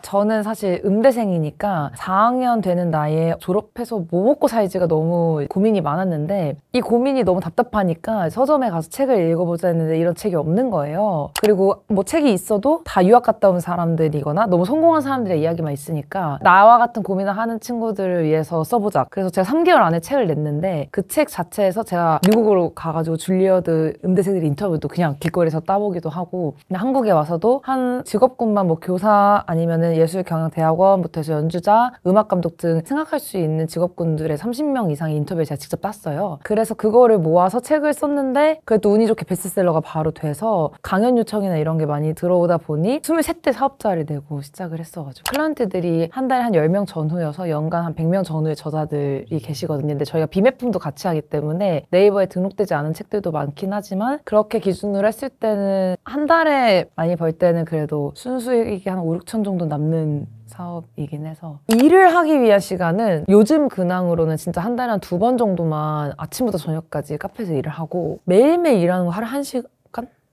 저는 사실 음대생이니까 4학년 되는 나이에 졸업해서 뭐 먹고 살지가 너무 고민이 많았는데 이 고민이 너무 답답하니까 서점에 가서 책을 읽어보자 했는데 이런 책이 없는 거예요. 그리고 뭐 책이 있어도 다 유학 갔다 온 사람들이거나 너무 성공한 사람들의 이야기만 있으니까 나와 같은 고민을 하는 친구들을 위해서 써보자. 그래서 제가 3개월 안에 책을 냈는데 그 책 자체에서 제가 미국으로 가가지고 줄리어드 음대생들 인터뷰도 그냥 길거리에서 따보기도 하고 한국에 와서도 한 직업군만 뭐 교사 아니면은 예술경영대학원부터 해서 연주자, 음악감독 등 생각할 수 있는 직업군들의 30명 이상의 인터뷰를 제가 직접 땄어요. 그래서 그거를 모아서 책을 썼는데 그래도 운이 좋게 베스트셀러가 바로 돼서 강연 요청이나 이런 게 많이 들어오다 보니 23대 사업자를 내고 시작을 했어가지고 클라이언트들이 한 달에 한 10명 전후여서 연간 한 100명 전후의 저자들이 계시거든요. 근데 저희가 비매품도 같이 하기 때문에 네이버에 등록되지 않은 책들도 많긴 하지만 그렇게 기준으로 했을 때는 한 달에 많이 벌 때는 그래도 순수익이 한 5, 6천 정도 남는 사업이긴 해서 일을 하기 위한 시간은 요즘 근황으로는 진짜 한 달에 한 2번 정도만 아침부터 저녁까지 카페에서 일을 하고 매일매일 일하는 거 하루에 1시간?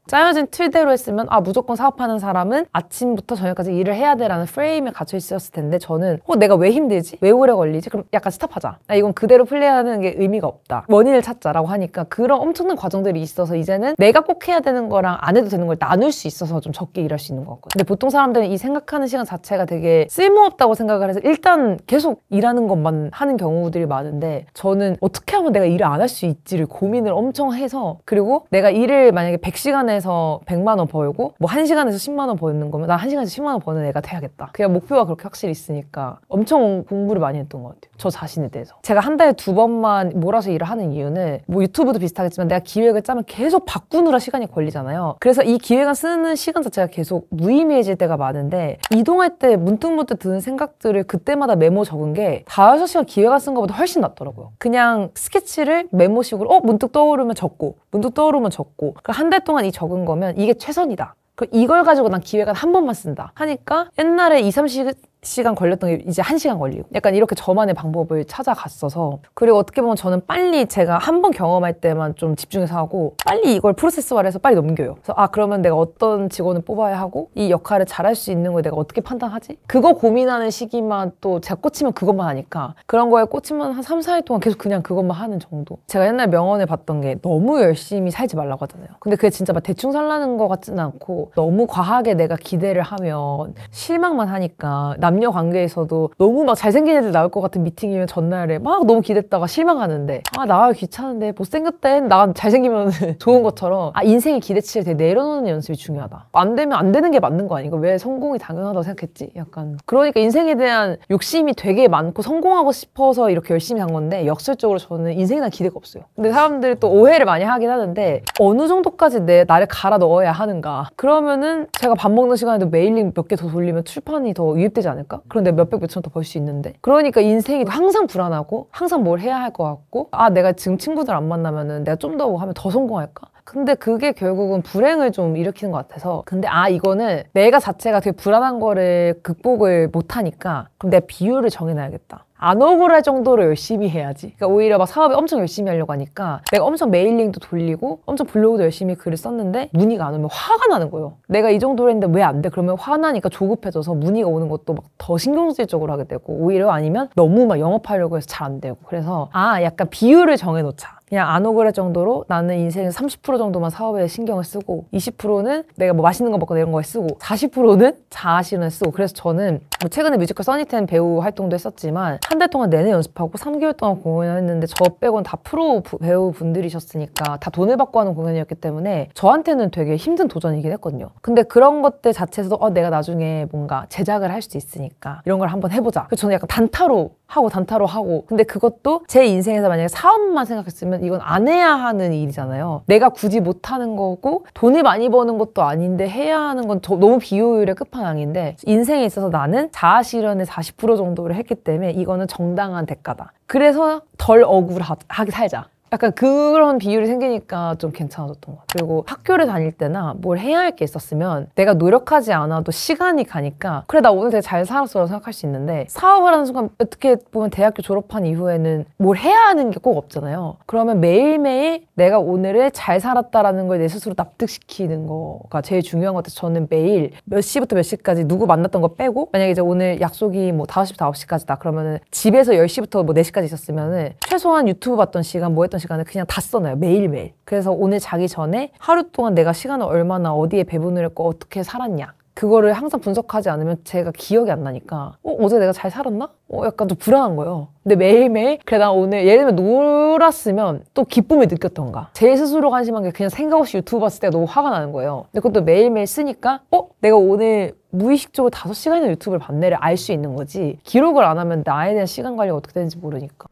짜여진 틀대로 했으면 무조건 사업하는 사람은 아침부터 저녁까지 일을 해야 돼라는 프레임에 갇혀 있었을 텐데 저는 내가 왜 힘들지? 왜 오래 걸리지? 그럼 약간 스탑하자. 이건 그대로 플레이하는 게 의미가 없다. 원인을 찾자라고 하니까 그런 엄청난 과정들이 있어서 이제는 내가 꼭 해야 되는 거랑 안 해도 되는 걸 나눌 수 있어서 좀 적게 일할 수 있는 것 같거든요. 근데 보통 사람들은 이 생각하는 시간 자체가 되게 쓸모없다고 생각을 해서 일단 계속 일하는 것만 하는 경우들이 많은데 저는 어떻게 하면 내가 일을 안 할 수 있지를 고민을 엄청 해서 그리고 내가 일을 만약에 100시간에 에서 100만 원 벌고 뭐 1시간에서 10만 원 버는 거면 나 1시간에서 10만 원 버는 애가 돼야겠다. 그냥 목표가 그렇게 확실히 있으니까 엄청 공부를 많이 했던 것 같아요. 저 자신에 대해서. 제가 한 달에 2번만 몰아서 일을 하는 이유는 뭐 유튜브도 비슷하겠지만 내가 기획을 짜면 계속 바꾸느라 시간이 걸리잖아요. 그래서 이 기획안 쓰는 시간 자체가 계속 무의미해질 때가 많은데 이동할 때 문득문득 드는 생각들을 그때마다 메모 적은 게 5-6시간 기획안 쓴 것보다 훨씬 낫더라고요. 그냥 스케치를 메모식으로 문득 떠오르면 적고 문득 떠오르면 적고 한 달 동안 이 적은 거면 이게 최선이다. 이걸 가지고 난 기획안 한 번만 쓴다 하니까 옛날에 2-3시간 걸렸던 게 이제 1시간 걸리고 약간 이렇게 저만의 방법을 찾아갔어서 그리고 어떻게 보면 저는 빨리 제가 한 번 경험할 때만 좀 집중해서 하고 빨리 이걸 프로세스화해서 빨리 넘겨요. 그래서 그러면 내가 어떤 직원을 뽑아야 하고 이 역할을 잘할 수 있는 걸 내가 어떻게 판단하지? 그거 고민하는 시기만 또 제가 꽂히면 그것만 하니까 그런 거에 꽂히면 한 3-4일 동안 계속 그냥 그것만 하는 정도. 제가 옛날 명언에 봤던 게 너무 열심히 살지 말라고 하잖아요. 근데 그게 진짜 막 대충 살라는 것 같지는 않고 너무 과하게 내가 기대를 하면 실망만 하니까 남녀 관계에서도 너무 막 잘생긴 애들 나올 것 같은 미팅이면 전날에 막 너무 기댔다가 실망하는데 나가기 귀찮은데 못생겼대 나 잘생기면 좋은 것처럼 인생의 기대치를 되게 내려놓는 연습이 중요하다. 안 되면 안 되는 게 맞는 거 아닌가? 왜 성공이 당연하다고 생각했지? 약간 그러니까 인생에 대한 욕심이 되게 많고 성공하고 싶어서 이렇게 열심히 한 건데 역설적으로 저는 인생에 대한 기대가 없어요. 근데 사람들이 또 오해를 많이 하긴 하는데 어느 정도까지 나를 갈아 넣어야 하는가? 그러면은 제가 밥 먹는 시간에도 메일링 몇 개 더 돌리면 출판이 더 유입되지 않을까? 그런데 몇백 몇천 더 벌 수 있는데 그러니까 인생이 항상 불안하고 항상 뭘 해야 할 것 같고 내가 지금 친구들 안 만나면은 내가 좀 더 하면 더 성공할까? 근데 그게 결국은 불행을 좀 일으키는 것 같아서 근데 이거는 내가 자체가 되게 불안한 거를 극복을 못하니까 그럼 내가 비율을 정해놔야겠다. 안 억울할 정도로 열심히 해야지. 그러니까 오히려 막 사업에 엄청 열심히 하려고 하니까 내가 엄청 메일링도 돌리고 엄청 블로그도 열심히 글을 썼는데 문의가 안 오면 화가 나는 거예요. 내가 이 정도로 했는데 왜 안 돼? 그러면 화나니까 조급해져서 문의가 오는 것도 막 더 신경 쓸 쪽으로 하게 되고 오히려 아니면 너무 막 영업하려고 해서 잘 안 되고 그래서 약간 비율을 정해놓자. 그냥 안 억울할 정도로 나는 인생의 30% 정도만 사업에 신경을 쓰고 20%는 내가 뭐 맛있는 거 먹거나 이런 거에 쓰고 40%는 자아실현에 쓰고 그래서 저는 뭐 최근에 뮤지컬 써니텐 배우 활동도 했었지만 한 달 동안 내내 연습하고 3개월 동안 공연을 했는데 저 빼고는 다 프로 배우분들이셨으니까 다 돈을 받고 하는 공연이었기 때문에 저한테는 되게 힘든 도전이긴 했거든요. 근데 그런 것들 자체에서도 내가 나중에 뭔가 제작을 할 수 있으니까 이런 걸 한번 해보자. 그래서 저는 약간 단타로 하고 근데 그것도 제 인생에서 만약에 사업만 생각했으면 이건 안 해야 하는 일이잖아요. 내가 굳이 못하는 거고 돈을 많이 버는 것도 아닌데 해야 하는 건 너무 비효율의 끝판왕인데 인생에 있어서 나는 자아실현의 40% 정도를 했기 때문에 이거는 정당한 대가다. 그래서 덜 억울하게 살자. 약간 그런 비율이 생기니까 좀 괜찮아졌던 것 같아요. 그리고 학교를 다닐 때나 뭘 해야 할 게 있었으면 내가 노력하지 않아도 시간이 가니까 그래 나 오늘 되게 잘 살았어 생각할 수 있는데 사업을 하는 순간 어떻게 보면 대학교 졸업한 이후에는 뭘 해야 하는 게 꼭 없잖아요. 그러면 매일매일 내가 오늘을 잘 살았다라는 걸 내 스스로 납득시키는 거가 제일 중요한 것 같아요. 저는 매일 몇 시부터 몇 시까지 누구 만났던 거 빼고 만약에 이제 오늘 약속이 뭐 5시부터 9시까지다 그러면은 집에서 10시부터 뭐 4시까지 있었으면은 최소한 유튜브 봤던 시간 뭐 했던 시간을 그냥 다 써놔요. 매일매일. 그래서 오늘 자기 전에 하루 동안 내가 시간을 얼마나 어디에 배분을 했고 어떻게 살았냐 그거를 항상 분석하지 않으면 제가 기억이 안 나니까 어제 내가 잘 살았나? 약간 좀 불안한 거예요. 근데 매일매일 그래 나 오늘 예를 들면 놀았으면 또 기쁨을 느꼈던가 제 스스로가 한심한 게 그냥 생각 없이 유튜브 봤을 때가 너무 화가 나는 거예요. 근데 그것도 매일매일 쓰니까 내가 오늘 무의식적으로 5시간이나 유튜브를 봤네를 알 수 있는 거지 기록을 안 하면 나에 대한 시간 관리가 어떻게 되는지 모르니까.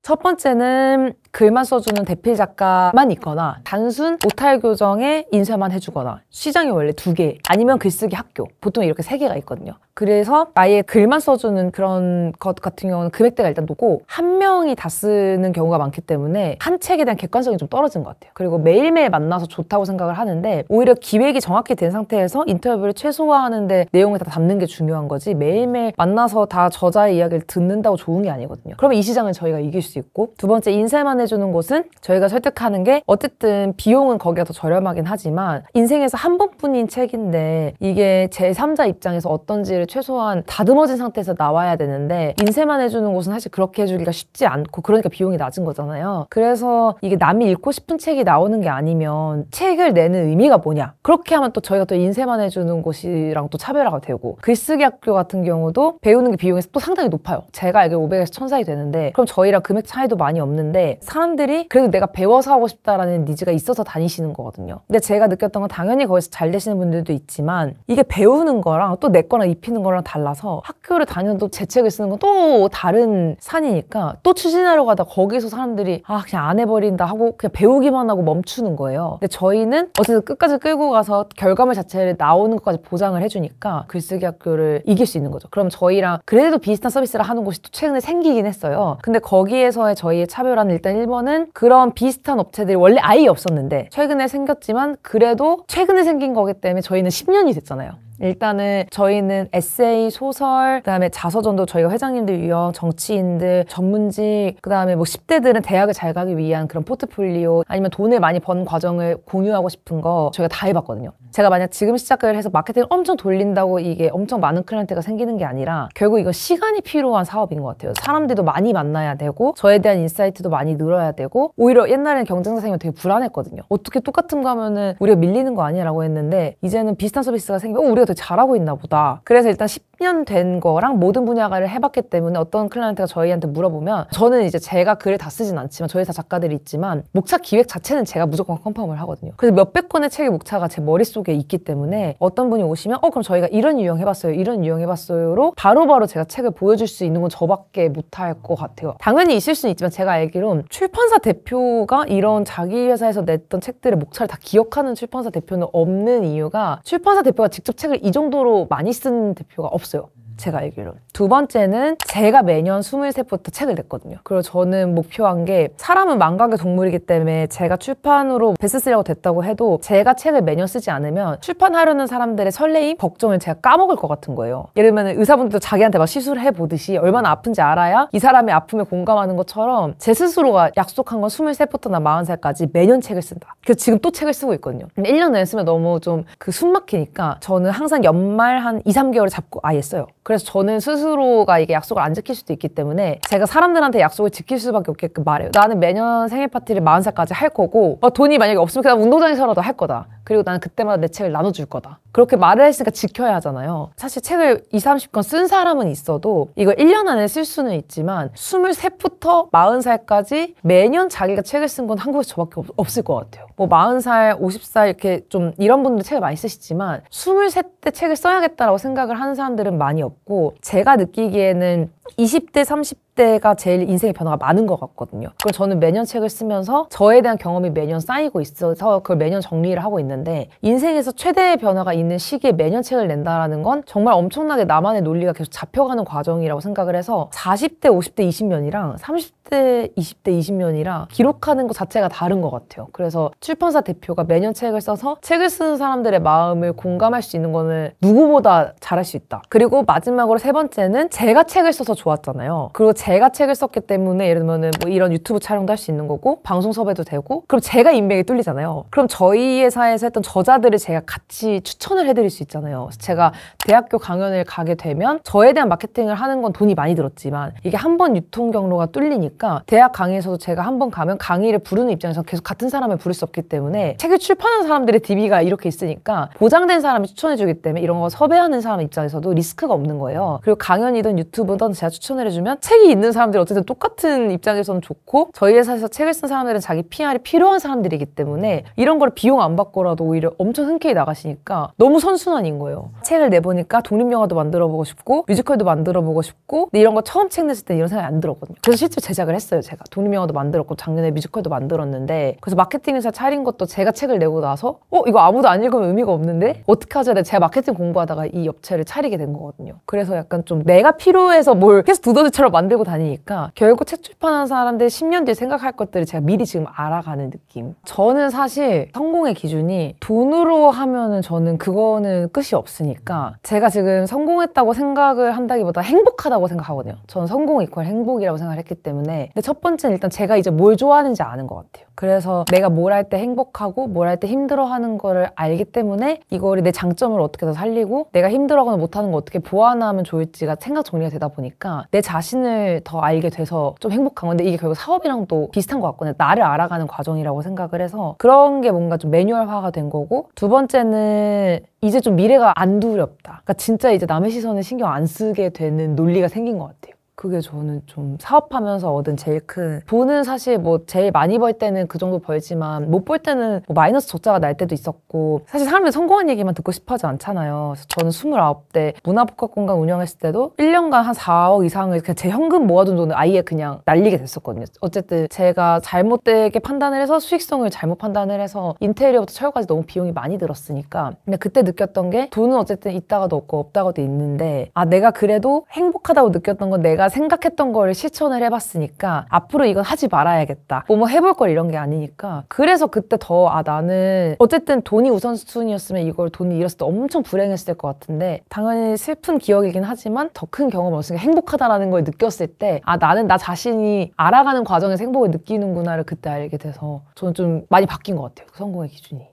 첫 번째는 글만 써주는 대필 작가만 있거나 단순 오탈 교정에 인쇄만 해주거나 시장이 원래 2개 아니면 글쓰기 학교 보통 이렇게 3개가 있거든요. 그래서 아예 글만 써주는 그런 것 같은 경우는 금액대가 일단 높고 한 명이 다 쓰는 경우가 많기 때문에 한 책에 대한 객관성이 좀 떨어진 것 같아요. 그리고 매일매일 만나서 좋다고 생각을 하는데 오히려 기획이 정확히 된 상태에서 인터뷰를 최소화하는데 내용을 다 담는 게 중요한 거지 매일매일 만나서 다 저자의 이야기를 듣는다고 좋은 게 아니거든요. 그러면 이 시장은 저희가 이길 수 있고 두 번째 인쇄만 해주는 곳은 저희가 설득하는 게 어쨌든 비용은 거기가 더 저렴하긴 하지만 인생에서 한 번뿐인 책인데 이게 제3자 입장에서 어떤지를 최소한 다듬어진 상태에서 나와야 되는데 인쇄만 해주는 곳은 사실 그렇게 해주기가 쉽지 않고 그러니까 비용이 낮은 거잖아요. 그래서 이게 남이 읽고 싶은 책이 나오는 게 아니면 책을 내는 의미가 뭐냐 그렇게 하면 또 저희가 또 인쇄만 해주는 곳이랑 또 차별화가 되고 글쓰기 학교 같은 경우도 배우는 게 비용이 또 상당히 높아요. 제가 알기로 500에서 1000 사이 되는데 그럼 저희랑 금액 차이도 많이 없는데 사람들이 그래도 내가 배워서 하고 싶다라는 니즈가 있어서 다니시는 거거든요. 근데 제가 느꼈던 건 당연히 거기서 잘 되시는 분들도 있지만 이게 배우는 거랑 또 내 거랑 입히는 거랑 달라서 학교를 다녀도 제 책을 쓰는 건 또 다른 산이니까 또 추진하려고 하다 거기서 사람들이 그냥 안 해버린다 하고 그냥 배우기만 하고 멈추는 거예요. 근데 저희는 어쨌든 끝까지 끌고 가서 결과물 자체를 나오는 것까지 보장을 해주니까 글쓰기 학교를 이길 수 있는 거죠. 그럼 저희랑 그래도 비슷한 서비스를 하는 곳이 또 최근에 생기긴 했어요. 근데 거기에서의 저희의 차별화는 일단 1번은 그런 비슷한 업체들이 원래 아예 없었는데 최근에 생겼지만 그래도 최근에 생긴 거기 때문에 저희는 10년이 됐잖아요. 일단은 저희는 에세이, 소설, 그다음에 자서전도 저희가 회장님들 유형, 정치인들, 전문직, 그다음에 뭐 10대들은 대학을 잘 가기 위한 그런 포트폴리오 아니면 돈을 많이 번 과정을 공유하고 싶은 거 저희가 다 해봤거든요. 제가 만약 지금 시작을 해서 마케팅을 엄청 돌린다고 이게 엄청 많은 클라이언트가 생기는 게 아니라 결국 이건 시간이 필요한 사업인 것 같아요. 사람들도 많이 만나야 되고 저에 대한 인사이트도 많이 늘어야 되고 오히려 옛날에는 경쟁자 생기면 되게 불안했거든요. 어떻게 똑같은 거 하면은 우리가 밀리는 거 아니라고 했는데 이제는 비슷한 서비스가 생기면 우리가 되게 잘하고 있나 보다. 그래서 일단 10년 된 거랑 모든 분야를 해봤기 때문에 어떤 클라이언트가 저희한테 물어보면 저는 이제 제가 글을 다 쓰진 않지만 저희 다 작가들이 있지만 목차 기획 자체는 제가 무조건 컨펌을 하거든요. 그래서 몇백 권의 책의 목차가 제 머릿속에 있기 때문에 어떤 분이 오시면 그럼 저희가 이런 유형 해봤어요. 이런 유형 해봤어요로 바로바로 제가 책을 보여줄 수 있는 건 저밖에 못할 것 같아요. 당연히 있을 수는 있지만 제가 알기로는 출판사 대표가 이런 자기 회사에서 냈던 책들의 목차를 다 기억하는 출판사 대표는 없는 이유가 출판사 대표가 직접 책을 이 정도로 많이 쓴 대표가 없어요. 제가 알기로는. 두 번째는 제가 매년 23부터 책을 냈거든요. 그리고 저는 목표한 게 사람은 망각의 동물이기 때문에 제가 출판으로 베스트셀러가 됐다고 해도 제가 책을 매년 쓰지 않으면 출판하려는 사람들의 설레임, 걱정을 제가 까먹을 것 같은 거예요. 예를 들면 의사분들도 자기한테 막 시술을 해보듯이 얼마나 아픈지 알아야 이 사람의 아픔에 공감하는 것처럼 제 스스로가 약속한 건 23부터나 40살까지 매년 책을 쓴다. 그래서 지금 또 책을 쓰고 있거든요. 근데 1년 내내 쓰면 너무 좀 숨 막히니까 저는 항상 연말 한 2, 3개월을 잡고 아예 써요. 그래서 저는 스스로가 이게 약속을 안 지킬 수도 있기 때문에 제가 사람들한테 약속을 지킬 수밖에 없게끔 말해요. 나는 매년 생일 파티를 40살까지 할 거고 돈이 만약에 없으면 그냥 운동장에서라도 할 거다. 그리고 나는 그때마다 내 책을 나눠줄 거다. 그렇게 말을 했으니까 지켜야 하잖아요. 사실 책을 20, 30권 쓴 사람은 있어도 이걸 1년 안에 쓸 수는 있지만 23부터 40살까지 매년 자기가 책을 쓴 건 한국에서 저밖에 없을 것 같아요. 뭐 40살, 50살 이렇게 좀 이런 분들 책을 많이 쓰시지만 23때 책을 써야겠다라고 생각을 하는 사람들은 많이 없고 제가 느끼기에는 20대, 30대 40대가 제일 인생의 변화가 많은 것 같거든요. 그럼 저는 매년 책을 쓰면서 저에 대한 경험이 매년 쌓이고 있어서 그걸 매년 정리를 하고 있는데, 인생에서 최대의 변화가 있는 시기에 매년 책을 낸다라는 건 정말 엄청나게 나만의 논리가 계속 잡혀가는 과정이라고 생각을 해서 40대, 50대, 20년이랑 30대, 20대, 20년이랑 기록하는 것 자체가 다른 것 같아요. 그래서 출판사 대표가 매년 책을 써서 책을 쓰는 사람들의 마음을 공감할 수 있는 거는 누구보다 잘할 수 있다. 그리고 마지막으로 세 번째는 제가 책을 써서 좋았잖아요. 그리고 제가 책을 썼기 때문에 예를 들면 뭐 이런 유튜브 촬영도 할 수 있는 거고 방송 섭외도 되고, 그럼 제가 인맥이 뚫리잖아요. 그럼 저희 회사에서 했던 저자들을 제가 같이 추천을 해드릴 수 있잖아요. 제가 대학교 강연을 가게 되면 저에 대한 마케팅을 하는 건 돈이 많이 들었지만 이게 한 번 유통 경로가 뚫리니까 대학 강의에서도 제가 한 번 가면 강의를 부르는 입장에서 계속 같은 사람을 부를 수 없기 때문에 책을 출판하는 사람들의 DB가 이렇게 있으니까 보장된 사람이 추천해주기 때문에 이런 거 섭외하는 사람 입장에서도 리스크가 없는 거예요. 그리고 강연이든 유튜브든 제가 추천을 해주면 책이 있는 사람들이 어쨌든 똑같은 입장에서는 좋고, 저희 회사에서 책을 쓴 사람들은 자기 PR이 필요한 사람들이기 때문에 이런 걸 비용 안 받고라도 오히려 엄청 흔쾌히 나가시니까 너무 선순환인 거예요. 책을 내보니까 독립영화도 만들어보고 싶고 뮤지컬도 만들어보고 싶고, 근데 이런 거 처음 책 냈을 때 이런 생각이 안 들었거든요. 그래서 실제로 제작을 했어요. 제가 독립영화도 만들었고 작년에 뮤지컬도 만들었는데, 그래서 마케팅 회사 차린 것도 제가 책을 내고 나서 이거 아무도 안 읽으면 의미가 없는데 어떻게 하자, 제가 마케팅 공부하다가 이 업체를 차리게 된 거거든요. 그래서 약간 좀 내가 필요해서 뭘 계속 두더지처럼 만들고 다니니까 결국 책 출판하는 사람들 10년 뒤에 생각할 것들을 제가 미리 지금 알아가는 느낌. 저는 사실 성공의 기준이 돈으로 하면은 저는 그거는 끝이 없으니까 제가 지금 성공했다고 생각을 한다기보다 행복하다고 생각하거든요. 저는 성공 이퀄 행복이라고 생각을 했기 때문에. 근데 첫 번째는 일단 제가 이제 뭘 좋아하는지 아는 것 같아요. 그래서 내가 뭘 할 때 행복하고 뭘 할 때 힘들어하는 거를 알기 때문에 이거를 내 장점을 어떻게 더 살리고 내가 힘들어하거나 못하는 거 어떻게 보완하면 좋을지가 생각 정리가 되다 보니까 내 자신을 더 알게 돼서 좀 행복한 건데, 이게 결국 사업이랑도 비슷한 것 같거든요. 나를 알아가는 과정이라고 생각을 해서 그런 게 뭔가 좀 매뉴얼화가 된 거고, 두 번째는 이제 좀 미래가 안 두렵다. 그러니까 진짜 이제 남의 시선을 신경 안 쓰게 되는 논리가 생긴 것 같아요. 그게 저는 좀 사업하면서 얻은 제일 큰, 돈은 사실 뭐 제일 많이 벌 때는 그 정도 벌지만 못 벌 때는 뭐 마이너스 적자가 날 때도 있었고, 사실 사람들이 성공한 얘기만 듣고 싶어 하지 않잖아요. 그래서 저는 29대 문화복합공간 운영했을 때도 1년간 한 4억 이상을 그냥 제 현금 모아둔 돈을 아예 그냥 날리게 됐었거든요. 어쨌든 제가 잘못되게 판단을 해서 수익성을 잘못 판단을 해서 인테리어부터 철거까지 너무 비용이 많이 들었으니까. 근데 그때 느꼈던 게 돈은 어쨌든 있다가도 없고 없다가도 있는데, 내가 그래도 행복하다고 느꼈던 건 내가 생각했던 거를 실천을 해봤으니까 앞으로 이건 하지 말아야겠다, 뭐 해볼 걸 이런 게 아니니까. 그래서 그때 더 나는 어쨌든 돈이 우선순위였으면 이걸 돈이 잃었을 때 엄청 불행했을 것 같은데, 당연히 슬픈 기억이긴 하지만 더 큰 경험을 얻으니까 행복하다라는 걸 느꼈을 때 나는 나 자신이 알아가는 과정에서 행복을 느끼는구나를 그때 알게 돼서 저는 좀 많이 바뀐 것 같아요. 성공의 기준이.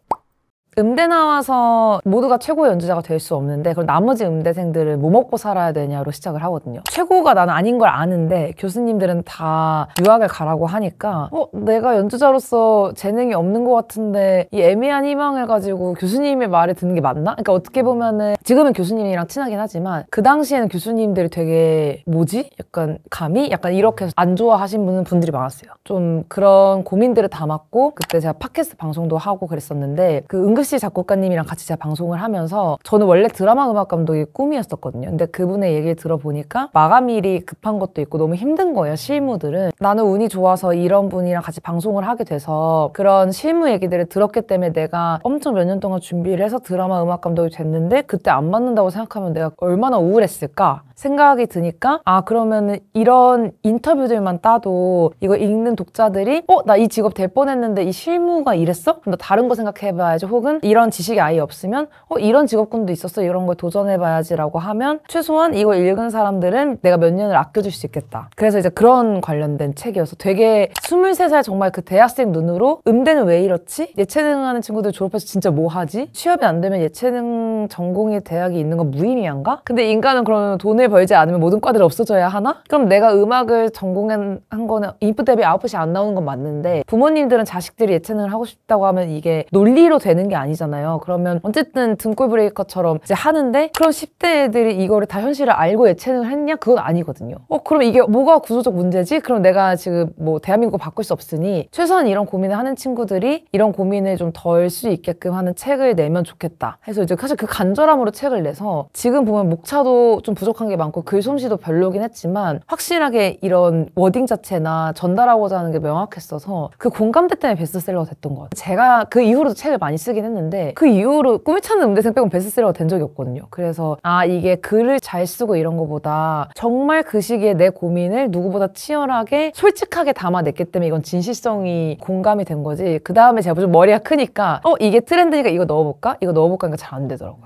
음대 나와서 모두가 최고의 연주자가 될 수 없는데 그럼 나머지 음대생들은 뭐 먹고 살아야 되냐로 시작을 하거든요. 최고가 나는 아닌 걸 아는데 교수님들은 다 유학을 가라고 하니까 내가 연주자로서 재능이 없는 것 같은데 이 애매한 희망을 가지고 교수님의 말을 듣는 게 맞나? 그러니까 어떻게 보면은 지금은 교수님이랑 친하긴 하지만 그 당시에는 교수님들이 되게 뭐지? 약간 감히? 약간 이렇게 안 좋아하신 분들이 많았어요. 좀 그런 고민들을 담았고, 그때 제가 팟캐스트 방송도 하고 그랬었는데 그 은근씨 작곡가님이랑 같이 제가 방송을 하면서, 저는 원래 드라마 음악 감독이 꿈이었었거든요. 근데 그분의 얘기를 들어보니까 마감일이 급한 것도 있고 너무 힘든 거예요, 실무들은. 나는 운이 좋아서 이런 분이랑 같이 방송을 하게 돼서 그런 실무 얘기들을 들었기 때문에 내가 엄청 몇 년 동안 준비를 해서 드라마 음악 감독이 됐는데 그때 안 맞는다고 생각하면 내가 얼마나 우울했을까 생각이 드니까, 그러면은 이런 인터뷰들만 따도 이거 읽는 독자들이 나 이 직업 될 뻔했는데 이 실무가 이랬어? 그럼 나 다른 거 생각해봐야지. 혹은 이런 지식이 아예 없으면 이런 직업군도 있었어, 이런 걸 도전해봐야지 라고 하면 최소한 이거 읽은 사람들은 내가 몇 년을 아껴줄 수 있겠다. 그래서 이제 그런 관련된 책이어서 되게 23살 정말 그 대학생 눈으로 음대는 왜 이렇지? 예체능 하는 친구들 졸업해서 진짜 뭐 하지? 취업이 안 되면 예체능 전공의 대학이 있는 건 무의미한가? 근데 인간은 그러면 돈을 벌지 않으면 모든 과들이 없어져야 하나? 그럼 내가 음악을 전공한 거는 인풋 대비 아웃풋이 안 나오는 건 맞는데, 부모님들은 자식들이 예체능을 하고 싶다고 하면 이게 논리로 되는 게 아니잖아요. 그러면 어쨌든 등골 브레이커처럼 이제 하는데 그럼 10대 애들이 이거를 다 현실을 알고 예체능을 했냐? 그건 아니거든요. 그럼 이게 뭐가 구조적 문제지? 그럼 내가 지금 뭐 대한민국을 바꿀 수 없으니 최소한 이런 고민을 하는 친구들이 이런 고민을 좀 덜 수 있게끔 하는 책을 내면 좋겠다 해서 이제 사실 그 간절함으로 책을 내서 지금 보면 목차도 좀 부족한 게 많고 글솜씨도 별로긴 했지만 확실하게 이런 워딩 자체나 전달하고자 하는 게 명확했어서 그 공감대 때문에 베스트셀러가 됐던 것 같아요. 제가 그 이후로도 책을 많이 쓰긴 했는데 그 이후로 꿈이 찾는 음대생 빼곤 베스트셀러가 된 적이 없거든요. 그래서 이게 글을 잘 쓰고 이런 거보다 정말 그 시기에 내 고민을 누구보다 치열하게 솔직하게 담아냈기 때문에 이건 진실성이 공감이 된 거지. 그 다음에 제가 좀 머리가 크니까 이게 트렌드니까 이거 넣어볼까? 이거 넣어볼까? 하니까 잘 안 되더라고요.